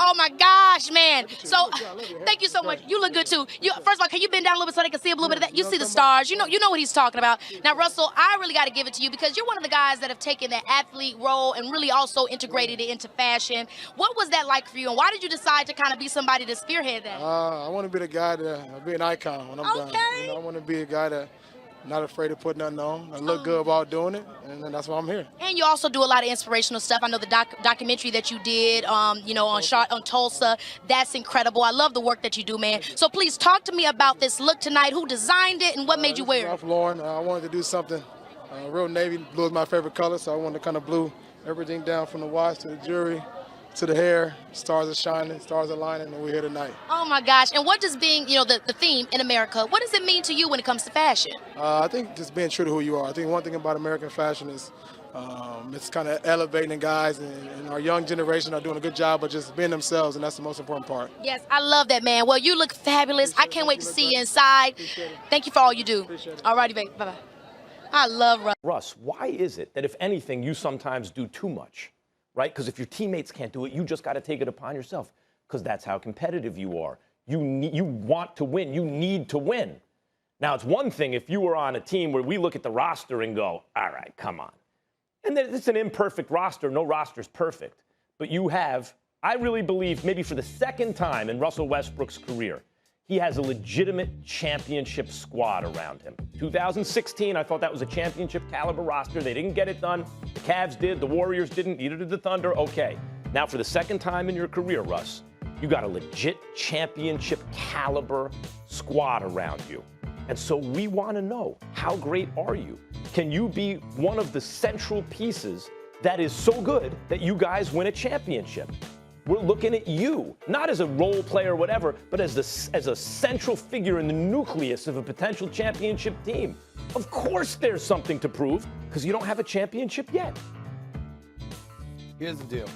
Oh my gosh, man. So thank you so much. You look good too. First of all, can you bend down a little bit so they can see a little bit of that? You see the stars. You know what he's talking about. Now, Russell, I really got to give it to you because you're one of the guys that have taken that athlete role and really also integrated it into fashion. What was that like for you, and why did you decide to kind of be somebody to spearhead that? I want to be the guy to be an icon when I'm done. Okay. I want to be a guy that not afraid to put nothing on. I look good about doing it, and that's why I'm here. And you also do a lot of inspirational stuff. I know the documentary that you did, on Tulsa. That's incredible. I love the work that you do, man. So please talk to me about this look tonight. Who designed it, and what made you wear it? Ralph Lauren. I wanted to do something. Real navy blue is my favorite color, so I wanted to kind of blue everything down from the watch to the jewelry to the hair. Stars are shining, stars are lining, and we're here tonight. Oh my gosh! And what does being, the theme in America? What does it mean to you when it comes to fashion? I think just being true to who you are. I think one thing about American fashion is it's kind of elevating guys, and our young generation are doing a good job of just being themselves, and that's the most important part. Yes, I love that, man. Well, you look fabulous. I can't wait to see you inside. Thank you for all you do. All righty, babe. Bye-bye. I love Russ. Russ, why is it that if anything, you sometimes do too much, right? Because if your teammates can't do it, you just got to take it upon yourself because that's how competitive you are. You want to win. You need to win. Now, it's one thing if you were on a team where we look at the roster and go, all right, come on. And then it's an imperfect roster. No roster's perfect. But you have, I really believe, maybe for the second time in Russell Westbrook's career, he has a legitimate championship squad around him. 2016, I thought that was a championship caliber roster. They didn't get it done. The Cavs did. The Warriors didn't. Neither did the Thunder. Okay. Now, for the second time in your career, Russ, you got a legit championship caliber squad around you. And so we want to know, how great are you? Can you be one of the central pieces that is so good that you guys win a championship? We're looking at you, not as a role player or whatever, but as a central figure in the nucleus of a potential championship team. Of course there's something to prove, because you don't have a championship yet. Here's the deal.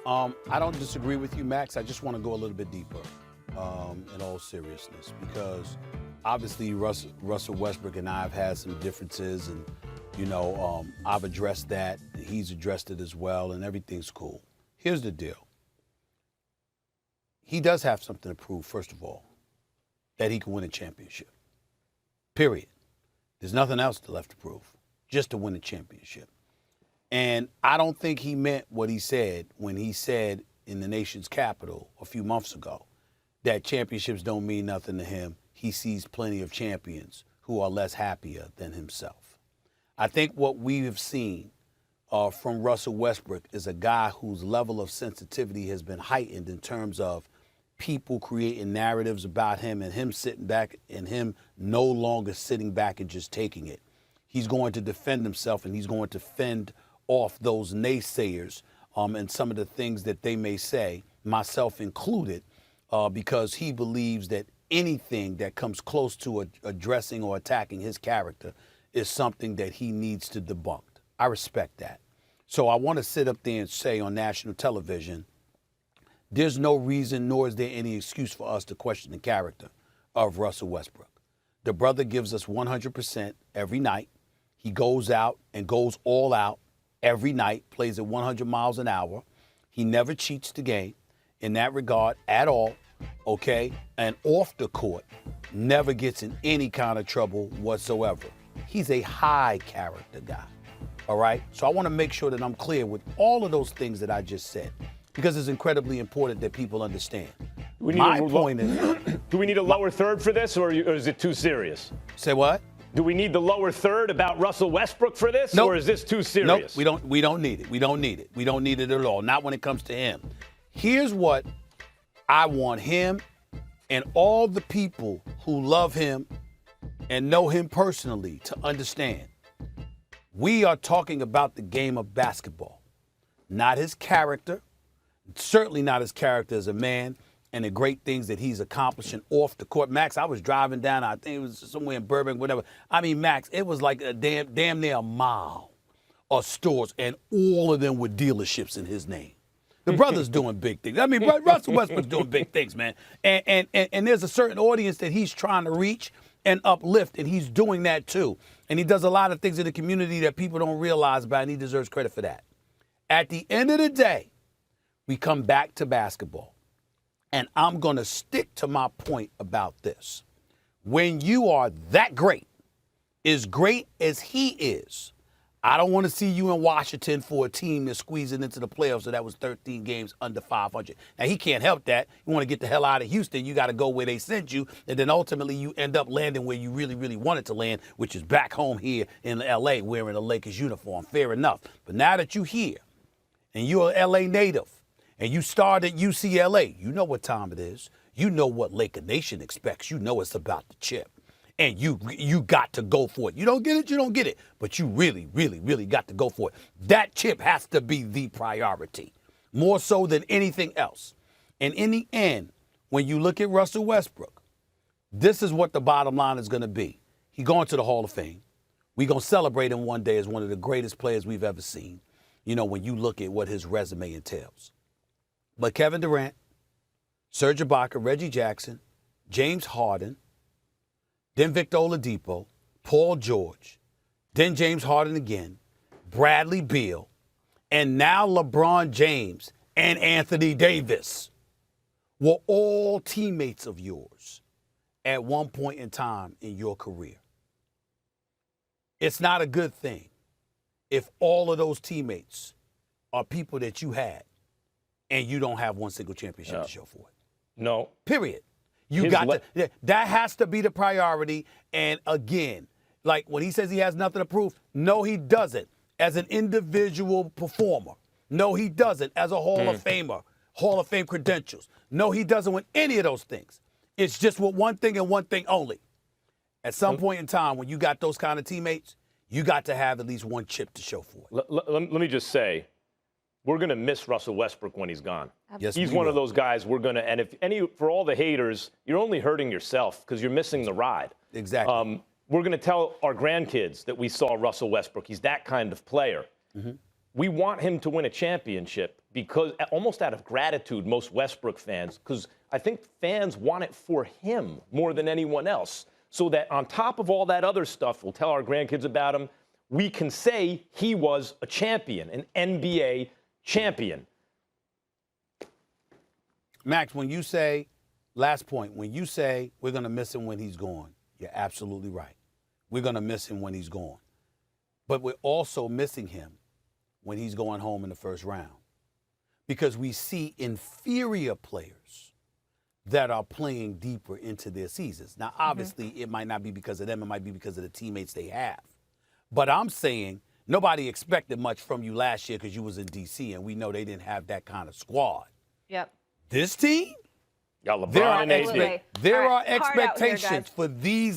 I don't disagree with you, Max. I just want to go a little bit deeper in all seriousness, because obviously Russell Westbrook and I have had some differences, and, I've addressed that. He's addressed it as well, and everything's cool. Here's the deal. He does have something to prove, first of all, that he can win a championship. Period. There's nothing else left to prove, just to win a championship. And I don't think he meant what he said when he said in the nation's capital a few months ago that championships don't mean nothing to him. He sees plenty of champions who are less happier than himself. I think what we have seen from Russell Westbrook is a guy whose level of sensitivity has been heightened in terms of people creating narratives about him and him sitting back and him no longer sitting back and just taking it. He's going to defend himself, and he's going to fend off those naysayers and some of the things that they may say, myself included, because he believes that anything that comes close to addressing or attacking his character is something that he needs to debunk. I respect that. So I want to sit up there and say on national television, there's no reason nor is there any excuse for us to question the character of Russell Westbrook. The brother gives us 100% every night. He goes out and goes all out every night, plays at 100 miles an hour. He never cheats the game in that regard at all, okay? And off the court, never gets in any kind of trouble whatsoever. He's a high character guy. All right. So I want to make sure that I'm clear with all of those things that I just said, because it's incredibly important that people understand. My point is, do we need a lower third for this, or is it too serious? Say what? Do we need the lower third about Russell Westbrook for this, Nope. or is this too serious? Nope, we don't need it. We don't need it. We don't need it at all. Not when it comes to him. Here's what I want him and all the people who love him and know him personally to understand. We are talking about the game of basketball, not his character, certainly not his character as a man, and the great things that he's accomplishing off the court. Max, I was driving down, I think it was somewhere in Burbank, whatever. I mean, Max, it was like a damn near a mile of stores, and all of them were dealerships in his name. The brother's doing big things. I mean, Russell Westbrook's doing big things, man. And there's a certain audience that he's trying to reach and uplift, and he's doing that too. And he does a lot of things in the community that people don't realize about, and he deserves credit for that. At the end of the day, we come back to basketball. And I'm going to stick to my point about this. When you are that great, as great as he is, I don't want to see you in Washington for a team that's squeezing into the playoffs, so that was 13 games under 500. Now, he can't help that. You want to get the hell out of Houston, you got to go where they sent you, and then ultimately you end up landing where you really, really wanted to land, which is back home here in L.A. wearing a Lakers uniform. Fair enough. But now that you're here, and you're an L.A. native, and you starred at UCLA, you know what time it is. You know what Laker Nation expects. You know it's about the chip. And you got to go for it. You don't get it, you don't get it. But you really, really, really got to go for it. That chip has to be the priority, more so than anything else. And in the end, when you look at Russell Westbrook, this is what the bottom line is going to be. He's going to the Hall of Fame. We're going to celebrate him one day as one of the greatest players we've ever seen, you know, when you look at what his resume entails. But Kevin Durant, Serge Ibaka, Reggie Jackson, James Harden, then Victor Oladipo, Paul George, then James Harden again, Bradley Beal, and now LeBron James and Anthony Davis were all teammates of yours at one point in time in your career. It's not a good thing if all of those teammates are people that you had and you don't have one single championship to show for it. No. Period. That has to be the priority. And again, like when he says he has nothing to prove, no, he doesn't. As an individual performer, no, he doesn't. As a Hall of Famer, Hall of Fame credentials, no, he doesn't with any of those things. It's just with one thing and one thing only. At some point in time, when you got those kind of teammates, you got to have at least one chip to show for it. Let me just say, we're going to miss Russell Westbrook when he's gone. Yes, he's one of those guys we're going to, and for all the haters, you're only hurting yourself because you're missing the ride. Exactly. We're going to tell our grandkids that we saw Russell Westbrook. He's that kind of player. Mm-hmm. We want him to win a championship because, almost out of gratitude, most Westbrook fans, because I think fans want it for him more than anyone else. So that on top of all that other stuff, we'll tell our grandkids about him, we can say he was a champion, an NBA champion. Max, when you say, last point, when you say we're going to miss him when he's gone, you're absolutely right. We're going to miss him when he's gone. But we're also missing him when he's going home in the first round because we see inferior players that are playing deeper into their seasons. Now, obviously, it might not be because of them. It might be because of the teammates they have. But I'm saying nobody expected much from you last year because you was in D.C., and we know they didn't have that kind of squad. Yep. This team, Got LeBron and AD. there are expectations for these